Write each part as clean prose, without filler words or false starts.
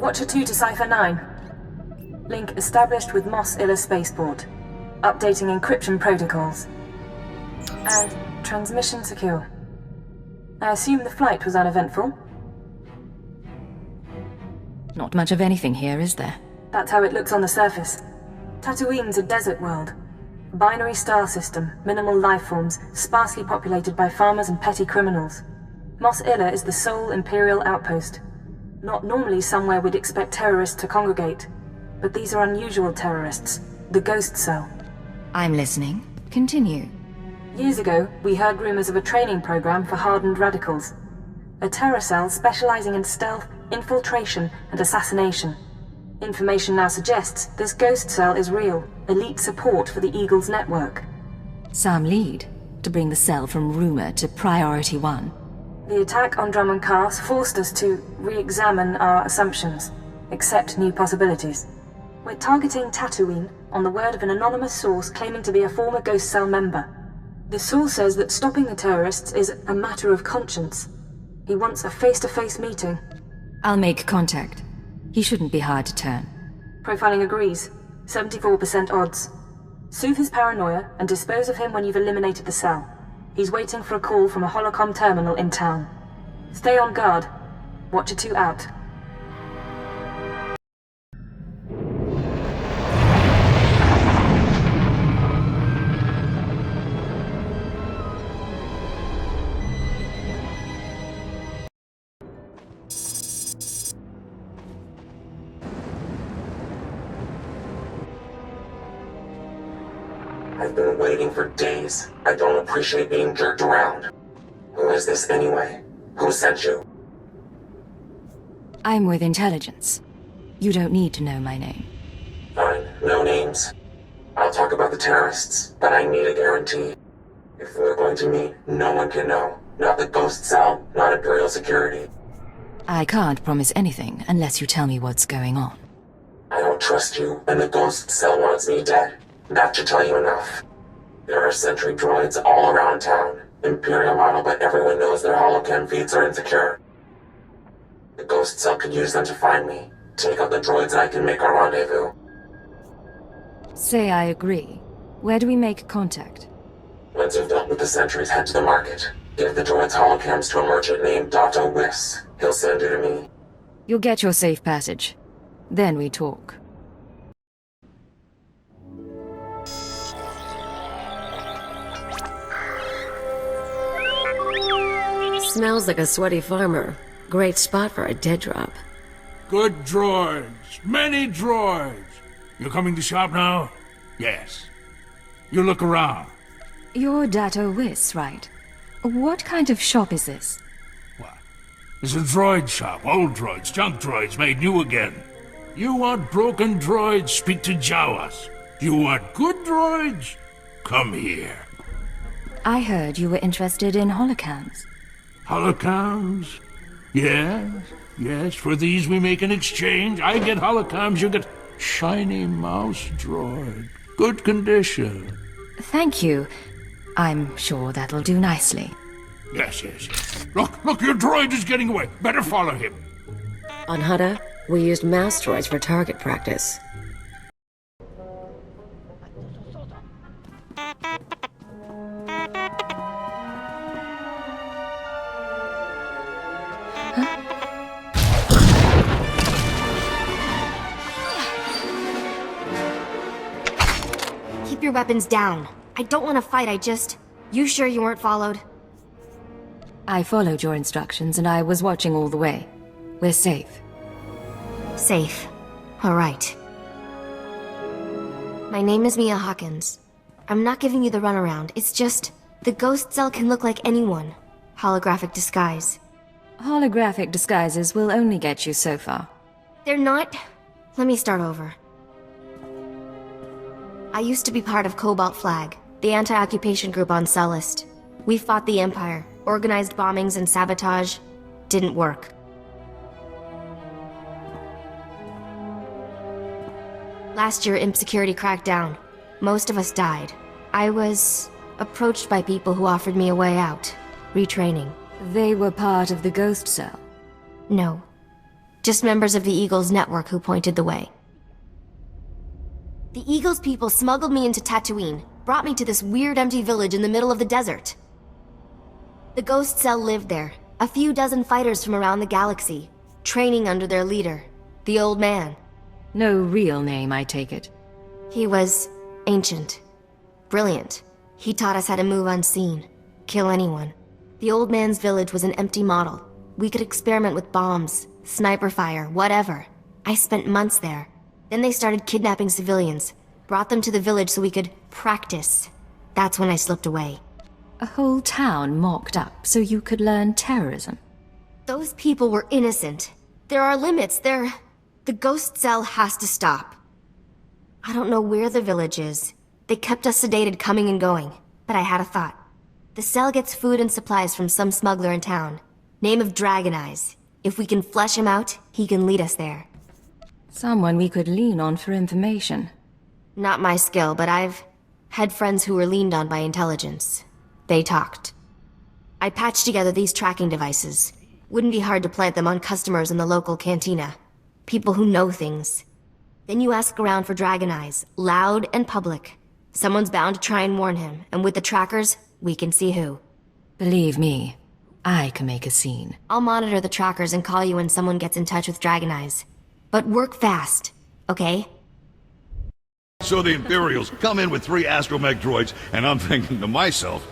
Watcher 2 to Cipher 9. Link established with Mos Illa Spaceport. Updating encryption protocols. And transmission secure. I assume the flight was uneventful? Not much of anything here, is there? That's how it looks on the surface. Tatooine's a desert world. Binary star system, minimal life forms, sparsely populated by farmers and petty criminals. Mos Illa is the sole Imperial outpost. Not normally somewhere we'd expect terrorists to congregate. But these are unusual terrorists. The Ghost Cell. I'm listening. Continue. Years ago, we heard rumors of a training program for hardened radicals. A terror cell specializing in stealth, infiltration, and assassination. Information now suggests this Ghost Cell is real, elite support for the Eagles network. Some lead to bring the cell from rumor to priority 1. The attack on Drummond Cars forced us to re-examine our assumptions, accept new possibilities. We're targeting Tatooine on the word of an anonymous source claiming to be a former Ghost Cell member. The source says that stopping the terrorists is a matter of conscience. He wants a face-to-face meeting. I'll make contact. He shouldn't be hard to turn. Profiling agrees. 74% odds. Soothe his paranoia and dispose of him when you've eliminated the cell. He's waiting for a call from a holocom terminal in town. Stay on guard. Watcher 2 out. I've been waiting for days. I don't appreciate being jerked around. Who is this anyway? Who sent you? I'm with intelligence. You don't need to know my name. Fine, no names. I'll talk about the terrorists, but I need a guarantee. If we're going to meet, no one can know. Not the Ghost Cell, not Imperial Security. I can't promise anything unless you tell me what's going on. I don't trust you, and the Ghost Cell wants me dead. That should tell you enough. There are sentry droids all around town. Imperial model, but everyone knows their holocam feeds are insecure. The Ghost Cell could use them to find me. Take out the droids and I can make our rendezvous. Say I agree. Where do we make contact? Once you've dealt with the sentries, head to the market. Give the droids holocams to a merchant named Dr. Wiss. He'll send you to me. You'll get your safe passage. Then we talk. Smells like a sweaty farmer. Great spot for a dead drop. Good droids. Many droids. You coming to shop now? Yes. You look around. You're Dato Wiss, right? What kind of shop is this? What? It's a droid shop. Old droids, junk droids made new again. You want broken droids? Speak to Jawas. You want good droids? Come here. I heard you were interested in holocams. Holocams? Yes. For these we make an exchange. I get holocams, you get shiny mouse droid. Good condition. Thank you. I'm sure that'll do nicely. Yes. Look, your droid is getting away. Better follow him. On Hutta, we used mouse droids for target practice. Keep your weapons down. I don't want to fight, You sure you weren't followed? I followed your instructions and I was watching all the way. We're safe. Safe. Alright. My name is Mia Hawkins. I'm not giving you the runaround, it's just... The Ghost Cell can look like anyone. Holographic disguise. Holographic disguises will only get you so far. They're not... Let me start over. I used to be part of Cobalt Flag, the anti-occupation group on Sullust. We fought the Empire, organized bombings and sabotage. Didn't work. Last year, Imp Security cracked down. Most of us died. I was approached by people who offered me a way out. Retraining. They were part of the Ghost Cell. No. Just members of the Eagles network who pointed the way. The Eagles people smuggled me into Tatooine, brought me to this weird empty village in the middle of the desert. The Ghost Cell lived there, a few dozen fighters from around the galaxy, training under their leader, the Old Man. No real name, I take it. He was ancient. Brilliant. He taught us how to move unseen, kill anyone. The Old Man's village was an empty model. We could experiment with bombs, sniper fire, whatever. I spent months there. Then they started kidnapping civilians, brought them to the village so we could practice. That's when I slipped away. A whole town mocked up so you could learn terrorism. Those people were innocent. There are limits. The Ghost Cell has to stop. I don't know where the village is. They kept us sedated coming and going, but I had a thought. The cell gets food and supplies from some smuggler in town. Name of Dragon Eyes. If we can flesh him out, he can lead us there. Someone we could lean on for information. Not my skill, but I've had friends who were leaned on by intelligence. They talked. I patched together these tracking devices. Wouldn't be hard to plant them on customers in the local cantina. People who know things. Then you ask around for Dragon Eyes, loud and public. Someone's bound to try and warn him, and with the trackers, we can see who. Believe me, I can make a scene. I'll monitor the trackers and call you when someone gets in touch with Dragon Eyes. But work fast, okay? So the Imperials come in with 3 astromech droids, and I'm thinking to myself,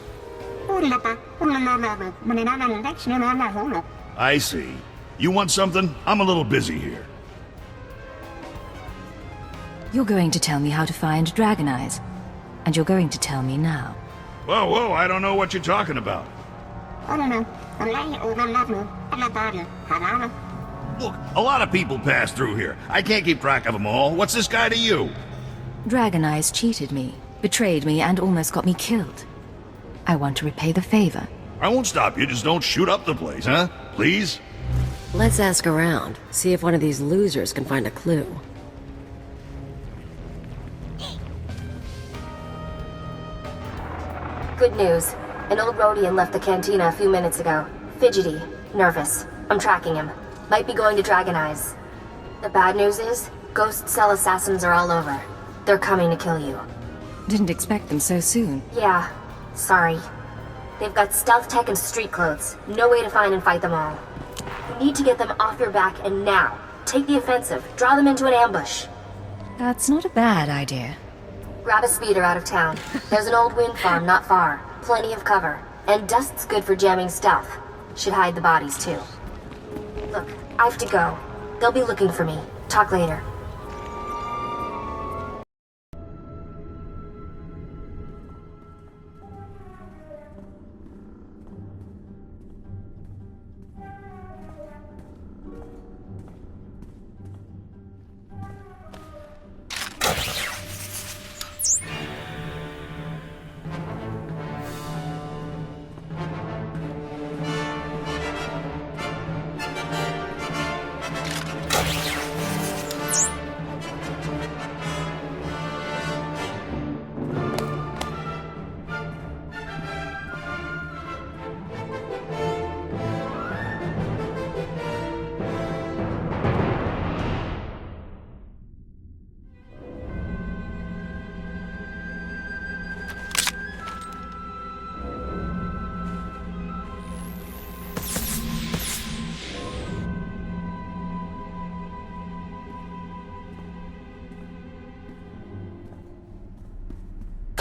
I see. You want something? I'm a little busy here. You're going to tell me how to find Dragon Eyes. And you're going to tell me now. Whoa, I don't know what you're talking about. Look, a lot of people pass through here. I can't keep track of them all. What's this guy to you? Dragon Eyes cheated me, betrayed me, and almost got me killed. I want to repay the favor. I won't stop you, just don't shoot up the place, huh? Please? Let's ask around, see if one of these losers can find a clue. Good news. An old Rhodian left the cantina a few minutes ago. Fidgety. Nervous. I'm tracking him. Might be going to Dragon Eyes. The bad news is, Ghost Cell assassins are all over. They're coming to kill you. Didn't expect them so soon. Yeah. Sorry. They've got stealth tech and street clothes. No way to find and fight them all. You need to get them off your back and now. Take the offensive. Draw them into an ambush. That's not a bad idea. Grab a speeder out of town. There's an old wind farm not far. Plenty of cover. And dust's good for jamming stealth. Should hide the bodies, too. Look, I have to go. They'll be looking for me. Talk later.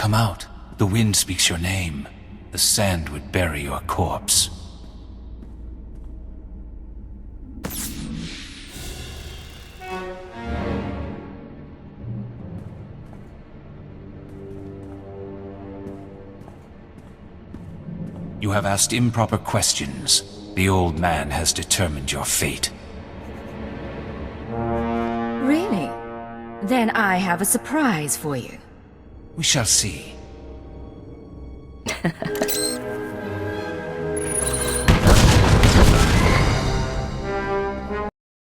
Come out. The wind speaks your name. The sand would bury your corpse. You have asked improper questions. The old man has determined your fate. Really? Then I have a surprise for you. We shall see.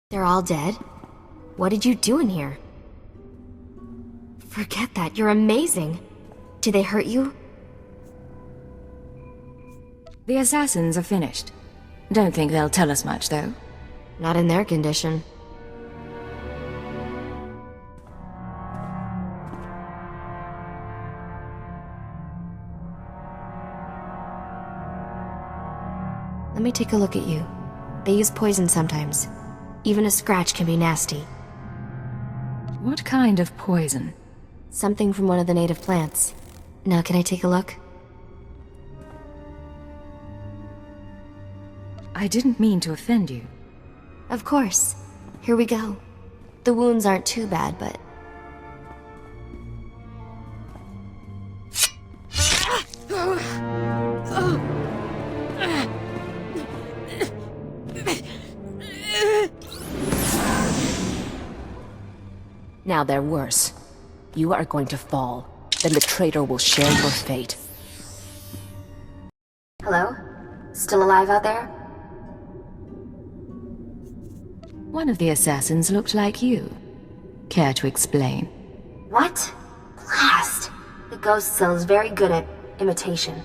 They're all dead? What did you do in here? Forget that, you're amazing. Did they hurt you? The assassins are finished. Don't think they'll tell us much, though. Not in their condition. Let me take a look at you. They use poison sometimes. Even a scratch can be nasty. What kind of poison? Something from one of the native plants. Now can I take a look? I didn't mean to offend you. Of course. Here we go. The wounds aren't too bad, but... Now they're worse. You are going to fall. Then the traitor will share your fate. Hello? Still alive out there? One of the assassins looked like you. Care to explain? What? Blast! The ghost cell is very good at imitation.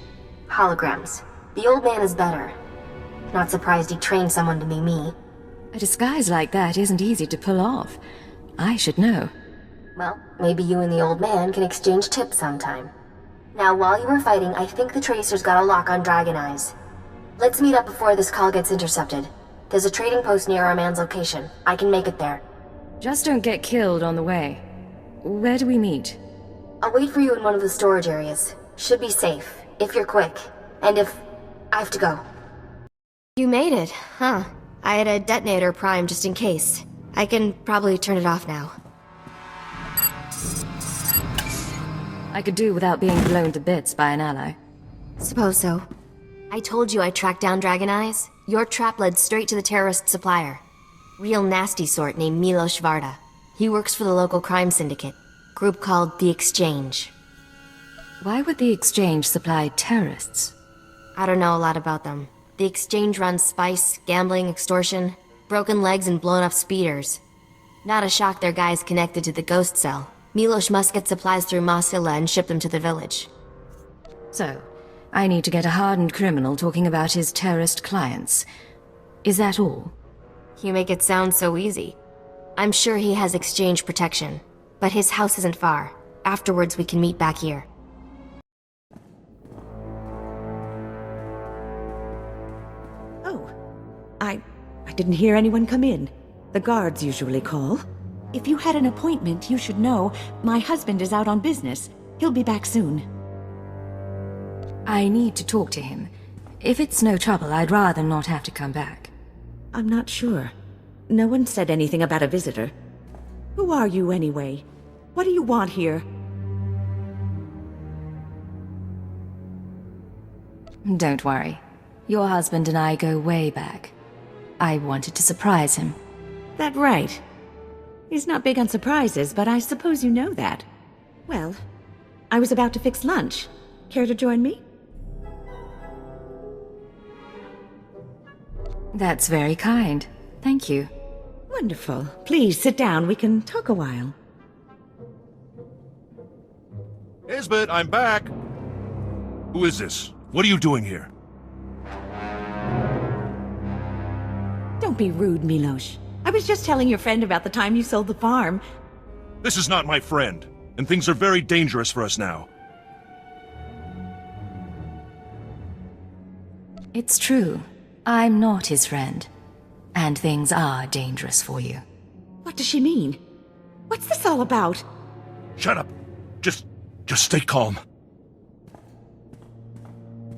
Holograms. The old man is better. Not surprised he trained someone to be me. A disguise like that isn't easy to pull off. I should know. Well, maybe you and the old man can exchange tips sometime. Now, while you were fighting, I think the Tracer's got a lock on Dragon Eyes. Let's meet up before this call gets intercepted. There's a trading post near our man's location. I can make it there. Just don't get killed on the way. Where do we meet? I'll wait for you in one of the storage areas. Should be safe, if you're quick. And if... I have to go. You made it, huh? I had a detonator primed just in case. I can probably turn it off now. I could do without being blown to bits by an ally. Suppose so. I told you I tracked down Dragon Eyes. Your trap led straight to the terrorist supplier. Real nasty sort named Milos Varda. He works for the local crime syndicate. Group called The Exchange. Why would the Exchange supply terrorists? I don't know a lot about them. The Exchange runs spice, gambling, extortion, broken legs and blown up speeders. Not a shock their guys connected to the ghost cell. Milos must get supplies through Mosilla and ship them to the village. So, I need to get a hardened criminal talking about his terrorist clients. Is that all? You make it sound so easy. I'm sure he has Exchange protection, but his house isn't far. Afterwards we can meet back here. Oh, I didn't hear anyone come in. The guards usually call. If you had an appointment, you should know. My husband is out on business. He'll be back soon. I need to talk to him. If it's no trouble, I'd rather not have to come back. I'm not sure. No one said anything about a visitor. Who are you, anyway? What do you want here? Don't worry. Your husband and I go way back. I wanted to surprise him. That right. He's not big on surprises, but I suppose you know that. Well, I was about to fix lunch. Care to join me? That's very kind. Thank you. Wonderful. Please sit down. We can talk a while. Isbeth, I'm back! Who is this? What are you doing here? Don't be rude, Milos. I was just telling your friend about the time you sold the farm. This is not my friend, and things are very dangerous for us now. It's true. I'm not his friend. And things are dangerous for you. What does she mean? What's this all about? Shut up. Just stay calm.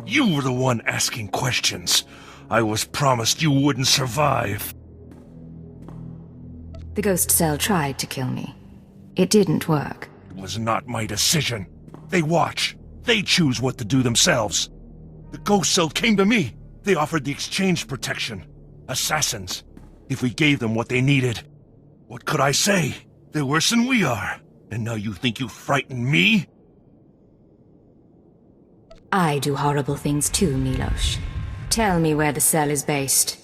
You were the one asking questions. I was promised you wouldn't survive. The ghost cell tried to kill me. It didn't work. It was not my decision. They watch. They choose what to do themselves. The ghost cell came to me. They offered the Exchange protection. Assassins. If we gave them what they needed. What could I say? They're worse than we are. And now you think you frighten me? I do horrible things too, Milos. Tell me where the cell is based.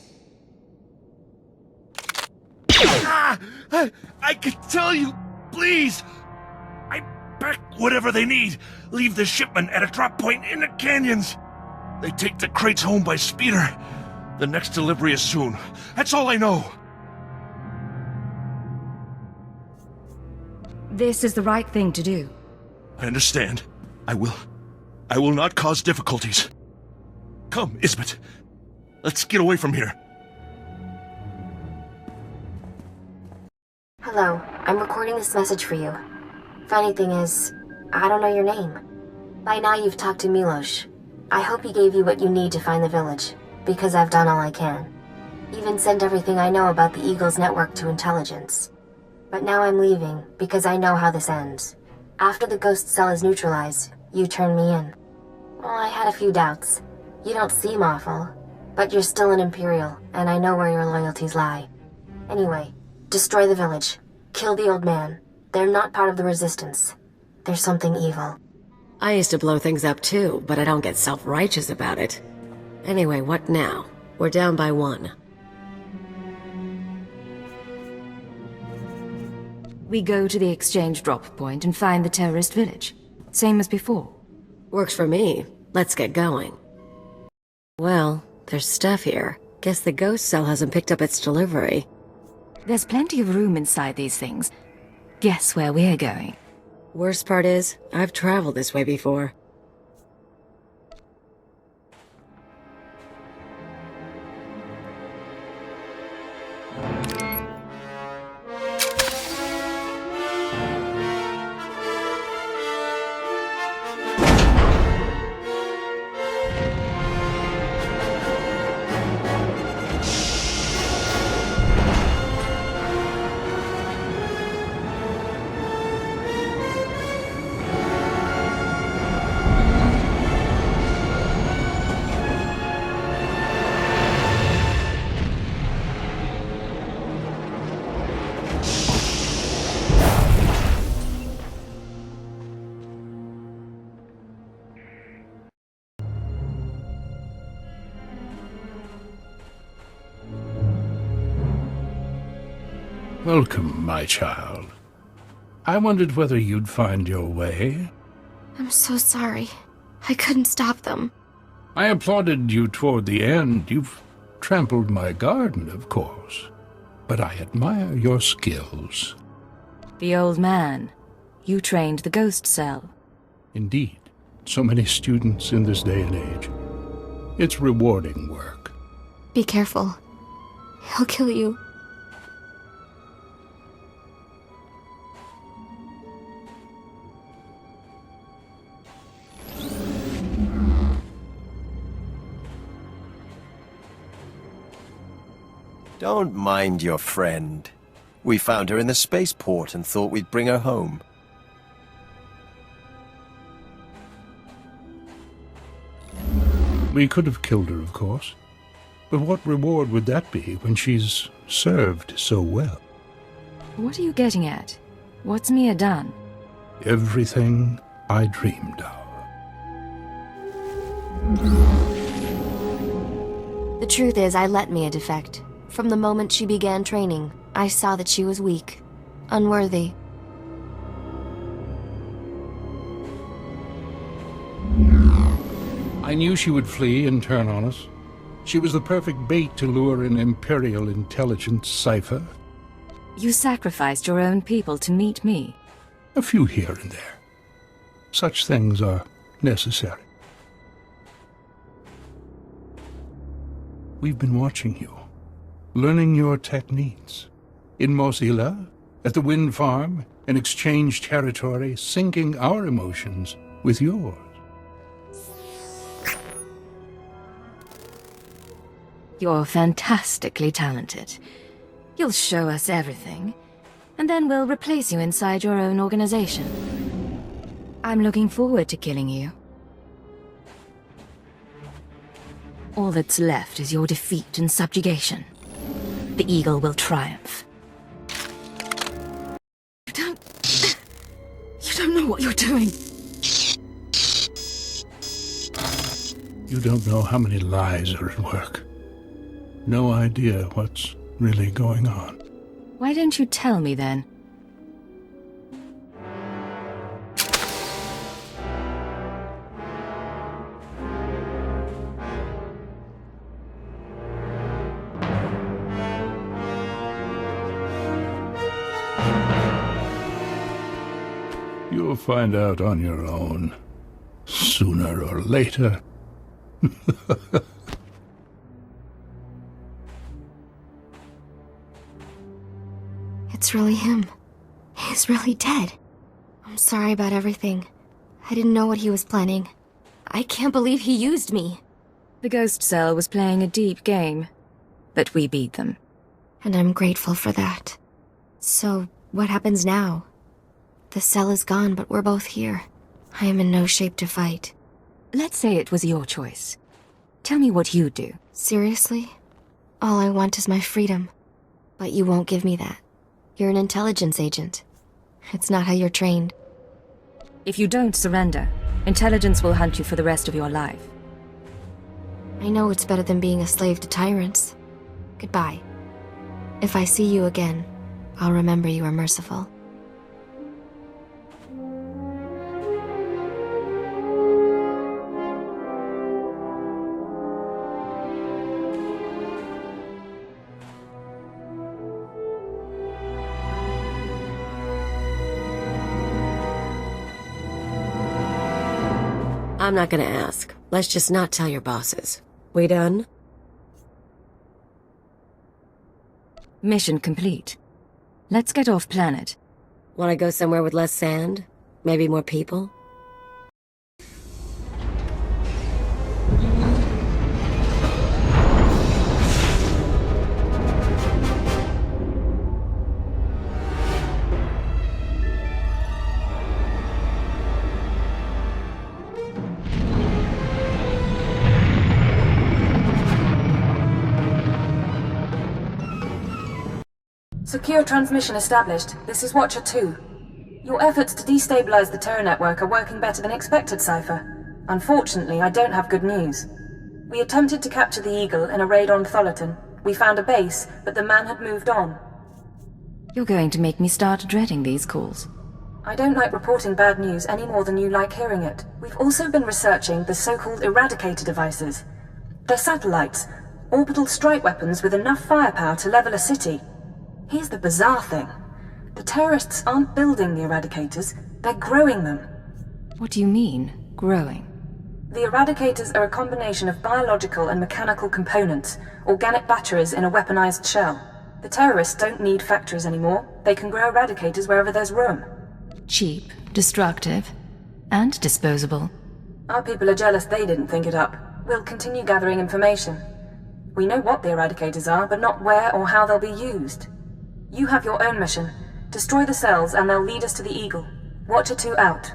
I could tell you, please. I pack whatever they need. Leave the shipment at a drop point in the canyons. They take the crates home by speeder. The next delivery is soon. That's all I know. This is the right thing to do. I understand. I will not cause difficulties. Come, Isbeth. Let's get away from here. Hello, I'm recording this message for you. Funny thing is, I don't know your name. By now you've talked to Milos. I hope he gave you what you need to find the village, because I've done all I can. Even sent everything I know about the Eagle's network to intelligence. But now I'm leaving, because I know how this ends. After the ghost cell is neutralized, you turn me in. Well, I had a few doubts. You don't seem awful, but you're still an Imperial, and I know where your loyalties lie. Anyway, destroy the village. Kill the old man. They're not part of the Resistance. There's something evil. I used to blow things up too, but I don't get self-righteous about it. Anyway, what now? We're down by 1. We go to the exchange drop point and find the terrorist village. Same as before. Works for me. Let's get going. Well, there's stuff here. Guess the ghost cell hasn't picked up its delivery. There's plenty of room inside these things. Guess where we're going? Worst part is, I've traveled this way before. Welcome, my child. I wondered whether you'd find your way. I'm so sorry. I couldn't stop them. I applauded you toward the end. You've trampled my garden, of course. But I admire your skills. The old man. You trained the ghost cell. Indeed. So many students in this day and age. It's rewarding work. Be careful. He'll kill you. Don't mind your friend. We found her in the spaceport and thought we'd bring her home. We could have killed her, of course. But what reward would that be when she's served so well? What are you getting at? What's Mia done? Everything I dreamed of. The truth is, I let Mia defect. From the moment she began training, I saw that she was weak, unworthy. I knew she would flee and turn on us. She was the perfect bait to lure an Imperial intelligence cipher. You sacrificed your own people to meet me. A few here and there. Such things are necessary. We've been watching you, learning your techniques. In Mosila, at the wind farm, in exchange territory, syncing our emotions with yours. You're fantastically talented. You'll show us everything, and then we'll replace you inside your own organization. I'm looking forward to killing you. All that's left is your defeat and subjugation. The Eagle will triumph. You don't know what you're doing. You don't know how many lies are at work. No idea what's really going on. Why don't you tell me then? You'll find out on your own, sooner or later. it's really him. He's really dead. I'm sorry about everything. I didn't know what he was planning. I can't believe he used me. The Ghost Cell was playing a deep game, but we beat them. And I'm grateful for that. So, what happens now? The cell is gone, but we're both here. I am in no shape to fight. Let's say it was your choice. Tell me what you'd do. Seriously? All I want is my freedom. But you won't give me that. You're an intelligence agent. It's not how you're trained. If you don't surrender, intelligence will hunt you for the rest of your life. I know it's better than being a slave to tyrants. Goodbye. If I see you again, I'll remember you are merciful. I'm not gonna ask. Let's just not tell your bosses. We done? Mission complete. Let's get off planet. Wanna go somewhere with less sand? Maybe more people? Secure transmission established. This is Watcher 2. Your efforts to destabilize the terror network are working better than expected, Cypher. Unfortunately, I don't have good news. We attempted to capture the Eagle in a raid on Tholiton. We found a base, but the man had moved on. You're going to make me start dreading these calls. I don't like reporting bad news any more than you like hearing it. We've also been researching the so-called Eradicator devices. They're satellites, orbital strike weapons with enough firepower to level a city. Here's the bizarre thing. The terrorists aren't building the Eradicators, they're growing them. What do you mean, growing? The Eradicators are a combination of biological and mechanical components, organic batteries in a weaponized shell. The terrorists don't need factories anymore. They can grow Eradicators wherever there's room. Cheap, destructive, and disposable. Our people are jealous they didn't think it up. We'll continue gathering information. We know what the Eradicators are, but not where or how they'll be used. You have your own mission. Destroy the cells and they'll lead us to the Eagle. Watcher 2 out.